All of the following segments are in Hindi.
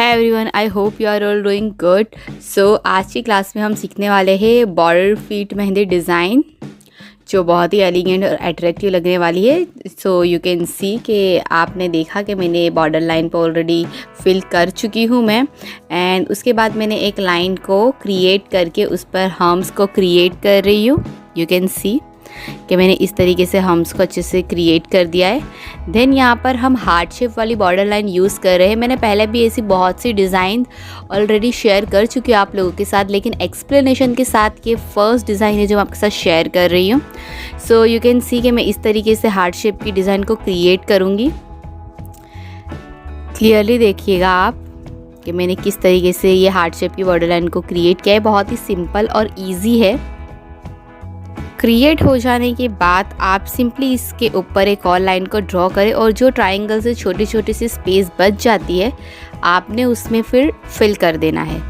है everyone, I hope you are all doing good. So आज की क्लास में हम सीखने वाले हैं बॉर्डर फीट मेहंदी डिज़ाइन, जो बहुत ही एलिगेंट और अट्रैक्टिव लगने वाली है। सो यू कैन सी कि आपने देखा कि मैंने बॉर्डर लाइन पर ऑलरेडी फिल कर चुकी हूँ मैं, एंड उसके बाद मैंने एक लाइन को क्रिएट करके उस पर हम्स को क्रिएट कर रही हूँ। यू कैन सी कि मैंने इस तरीके से हम्स को अच्छे से क्रिएट कर दिया है। देन यहाँ पर हम हार्ट शेप वाली बॉर्डर लाइन यूज़ कर रहे हैं। मैंने पहले भी ऐसी बहुत सी डिज़ाइन ऑलरेडी शेयर कर चुकी हूँ आप लोगों के साथ, लेकिन एक्सप्लेनेशन के साथ ये फर्स्ट डिज़ाइन है जो मैं आपके साथ शेयर कर रही हूँ। सो यू कैन सी कि मैं इस तरीके से हार्ट शेप की डिज़ाइन को क्रिएट करूँगी। क्लियरली देखिएगा आप कि मैंने किस तरीके से ये हार्ट शेप की बॉर्डर लाइन को क्रिएट किया है। बहुत ही सिंपल और ईजी है। क्रिएट हो जाने के बाद आप सिंपली इसके ऊपर एक और लाइन को ड्रॉ करें और जो ट्रायंगल से छोटी छोटी सी स्पेस बच जाती है आपने उसमें फिर फिल कर देना है।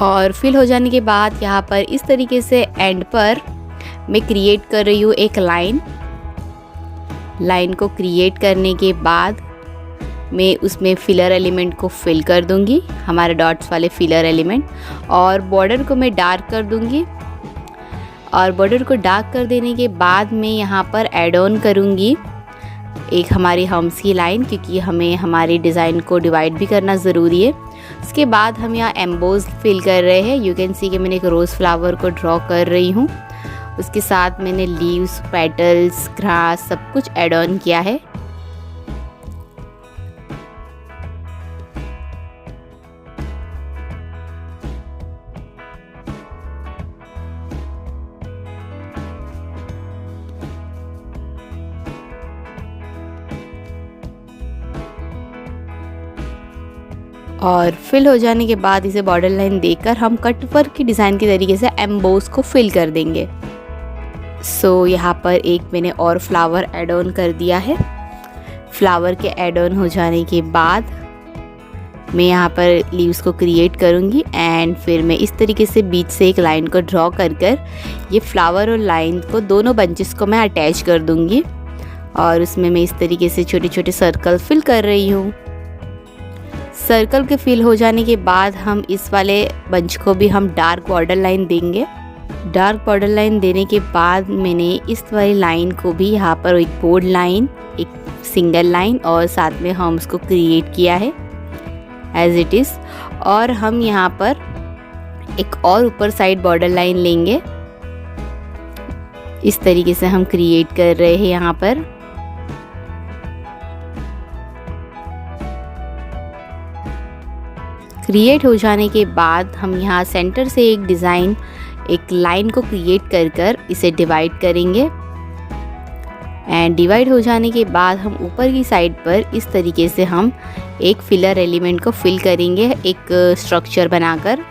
और फिल हो जाने के बाद यहाँ पर इस तरीके से एंड पर मैं क्रिएट कर रही हूँ एक लाइन को क्रिएट करने के बाद मैं उसमें फिलर एलिमेंट को फिल कर दूँगी, हमारे डॉट्स वाले फिलर एलिमेंट, और बॉर्डर को मैं डार्क कर दूँगी। और बॉर्डर को डार्क कर देने के बाद मैं यहाँ पर ऐड ऑन करूँगी एक हमारी हम्स की लाइन, क्योंकि हमें हमारी डिज़ाइन को डिवाइड भी करना ज़रूरी है। उसके बाद हम यहाँ एम्बोज फिल कर रहे हैं। यू कैन सी कि मैंने एक रोज़ फ्लावर को ड्रॉ कर रही हूँ। उसके साथ मैंने लीव्स, पेटल्स, ग्रास सब कुछ ऐड ऑन किया है। और फिल हो जाने के बाद इसे बॉर्डर लाइन देकर हम कट वर्क की डिज़ाइन के तरीके से एम्बोस को फिल कर देंगे। सो यहाँ पर एक मैंने और फ्लावर ऐड ऑन कर दिया है। फ्लावर के ऐड ऑन हो जाने के बाद मैं यहाँ पर लीव्स को क्रिएट करूँगी एंड फिर मैं इस तरीके से बीच से एक लाइन को ड्रॉ कर ये फ्लावर और लाइन को दोनों बंचेस को मैं अटैच कर दूँगी और उसमें मैं इस तरीके से छोटे छोटे सर्कल फिल कर रही हूँ। सर्कल के फिल हो जाने के बाद हम इस वाले बंच को भी हम डार्क बॉर्डर लाइन देंगे। डार्क बॉर्डर लाइन देने के बाद मैंने इस वाली लाइन को भी यहाँ पर एक बोल्ड लाइन, एक सिंगल लाइन और साथ में हम उसको क्रिएट किया है एज इट इज़। और हम यहाँ पर एक और ऊपर साइड बॉर्डर लाइन लेंगे। इस तरीके से हम क्रिएट कर रहे हैं यहाँ पर। क्रिएट हो जाने के बाद हम यहाँ सेंटर से एक डिज़ाइन, एक लाइन को क्रिएट कर इसे डिवाइड करेंगे एंड डिवाइड हो जाने के बाद हम ऊपर की साइड पर इस तरीके से हम एक फिलर एलिमेंट को फिल करेंगे एक स्ट्रक्चर बनाकर।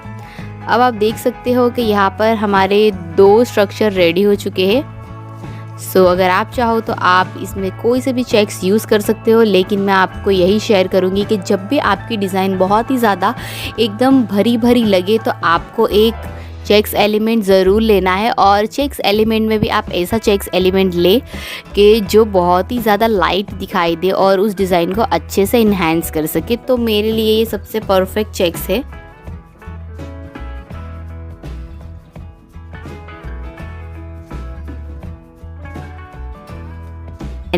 अब आप देख सकते हो कि यहाँ पर हमारे 2 स्ट्रक्चर रेडी हो चुके हैं। सो अगर आप चाहो तो आप इसमें कोई से भी चेक्स यूज़ कर सकते हो, लेकिन मैं आपको यही शेयर करूँगी कि जब भी आपकी डिज़ाइन बहुत ही ज़्यादा एकदम भरी भरी लगे तो आपको एक चेक्स एलिमेंट ज़रूर लेना है। और चेक्स एलिमेंट में भी आप ऐसा चेक्स एलिमेंट ले कि जो बहुत ही ज़्यादा लाइट दिखाई दे और उस डिज़ाइन को अच्छे से इन्हेंस कर सके। तो मेरे लिए ये सबसे परफेक्ट चेक्स है।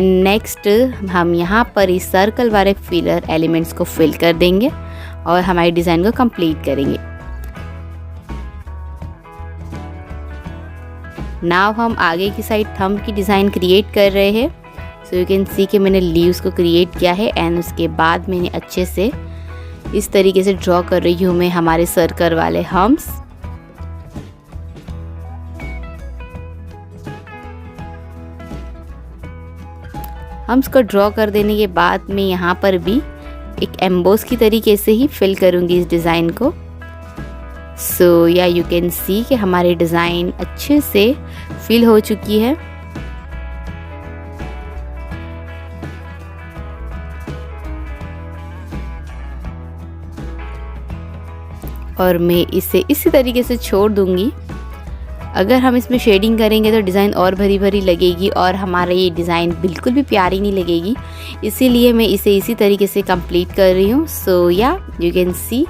नेक्स्ट हम यहाँ पर इस सर्कल वाले फिलर एलिमेंट्स को फिल कर देंगे और हमारी डिज़ाइन को कंप्लीट करेंगे। नाउ हम आगे की साइड थंब की डिज़ाइन क्रिएट कर रहे हैं। सो यू कैन सी कि मैंने लीव्स को क्रिएट किया है एंड उसके बाद मैंने अच्छे से इस तरीके से ड्रॉ कर रही हूँ मैं हमारे सर्कल वाले हम्स। हम्स को ड्रॉ कर देने के बाद मैं यहाँ पर भी एक एम्बोस की तरीके से ही फिल करूँगी इस डिज़ाइन को। सो या यू कैन सी कि हमारी डिज़ाइन अच्छे से फिल हो चुकी है। और मैं इसे इसी तरीके से छोड़ दूँगी अगर हम इसमें शेडिंग करेंगे तो डिज़ाइन और भरी भरी लगेगी और हमारा ये डिज़ाइन बिल्कुल भी प्यारी नहीं लगेगी, इसीलिए मैं इसे इसी तरीके से कंप्लीट कर रही हूँ। सो या यू कैन सी।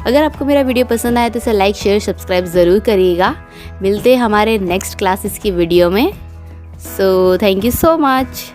अगर आपको मेरा वीडियो पसंद आया तो इसे लाइक शेयर सब्सक्राइब ज़रूर करिएगा। मिलते हैं हमारे नेक्स्ट क्लासेस की वीडियो में। So thank you so much.